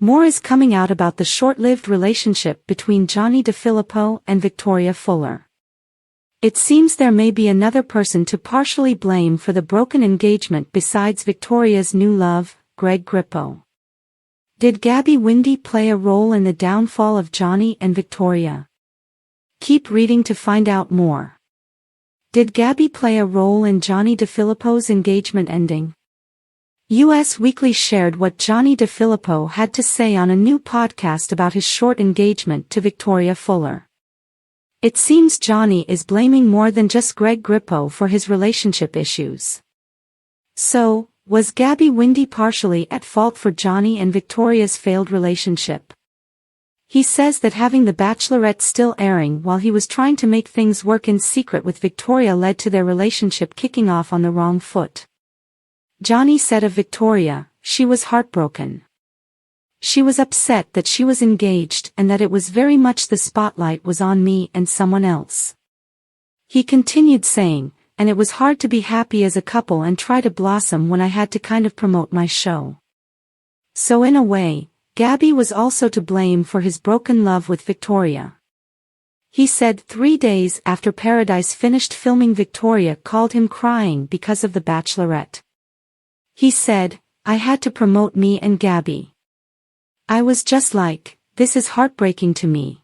more is coming out about the short-lived relationship between Johnny DePhillipo and Victoria Fuller. It seems there may be another person to partially blame for the broken engagement besides Victoria's new love, Greg Grippo. Did Gabby Windey play a role in the downfall of Johnny and Victoria? Keep reading to find out more. Did Gabby play a role in Johnny DePhillipo's engagement ending? US Weekly shared what Johnny DePhillipo had to say on a new podcast about his short engagement to Victoria Fuller. It seems Johnny is blaming more than just Greg Grippo for his relationship issues. So, was Gabby Windey partially at fault for Johnny and Victoria's failed relationship? He says that having The Bachelorette still airing while he was trying to make things work in secret with Victoria led to their relationship kicking off on the wrong foot. Johnny said of Victoria, she was heartbroken. She was upset that she was engaged and that it was very much the spotlight was on me and someone else. He continued saying, and it was hard to be happy as a couple and try to blossom when I had to kind of promote my show. So in a way, Gabby was also to blame for his broken love with Victoria. He said 3 days after Paradise finished filming, Victoria called him crying because of The Bachelorette. He said, I had to promote me and Gabby. I was just like, this is heartbreaking to me.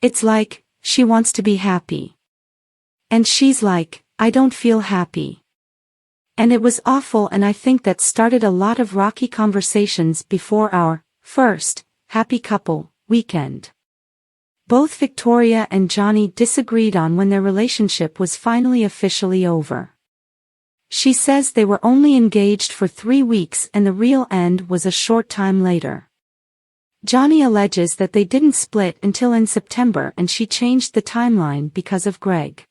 It's like, she wants to be happy. And she's like, I don't feel happy. And it was awful, and I think that started a lot of rocky conversations before our first happy couple weekend. Both Victoria and Johnny disagreed on when their relationship was finally officially over. She says they were only engaged for 3 weeks and the real end was a short time later. Johnny alleges that they didn't split until in September and she changed the timeline because of Greg.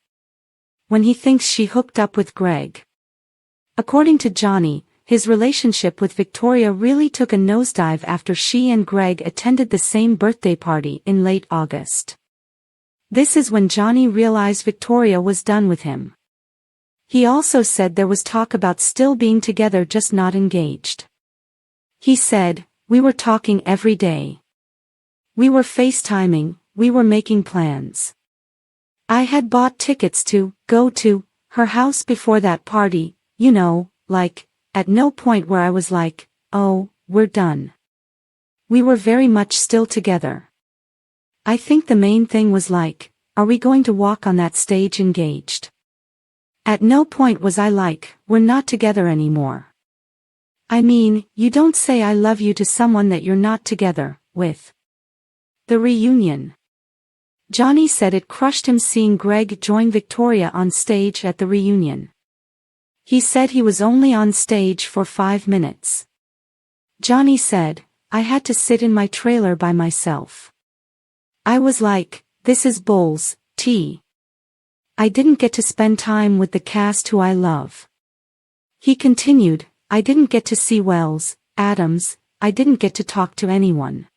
When he thinks she hooked up with Greg. According to Johnny, his relationship with Victoria really took a nosedive after she and Greg attended the same birthday party in late August. This is when Johnny realized Victoria was done with him. He also said there was talk about still being together, just not engaged. He said, we were talking every day. We were FaceTiming, we were making plans. I had bought tickets to go to her house before that party, you know, like, at no point where I was like, oh, we're done. We were very much still together. I think the main thing was like, are we going to walk on that stage engaged? At no point was I like, we're not together anymore. I mean, you don't say I love you to someone that you're not together with. The reunion. Johnny said it crushed him seeing Greg join Victoria on stage at the reunion. He said he was only on stage for 5 minutes. Johnny said, I had to sit in my trailer by myself. I was like, this is Bulls, T. I didn't get to spend time with the cast who I love. He continued, I didn't get to see Wells, Adams, I didn't get to talk to anyone.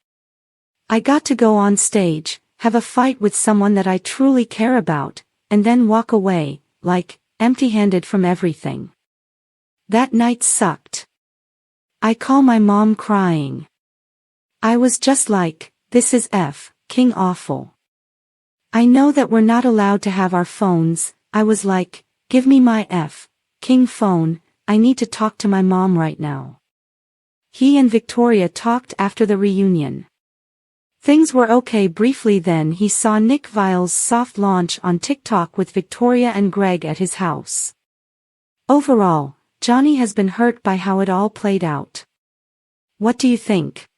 I got to go on stage, have a fight with someone that I truly care about, and then walk away, like, empty-handed from everything. That night sucked. I call my mom crying. I was just like, this is King awful. I know that we're not allowed to have our phones, I was like, give me my King phone, I need to talk to my mom right now. He and Victoria talked after the reunion. Things were okay briefly, then he saw Nick Viall's soft launch on TikTok with Victoria and Greg at his house. Overall, Johnny has been hurt by how it all played out. What do you think?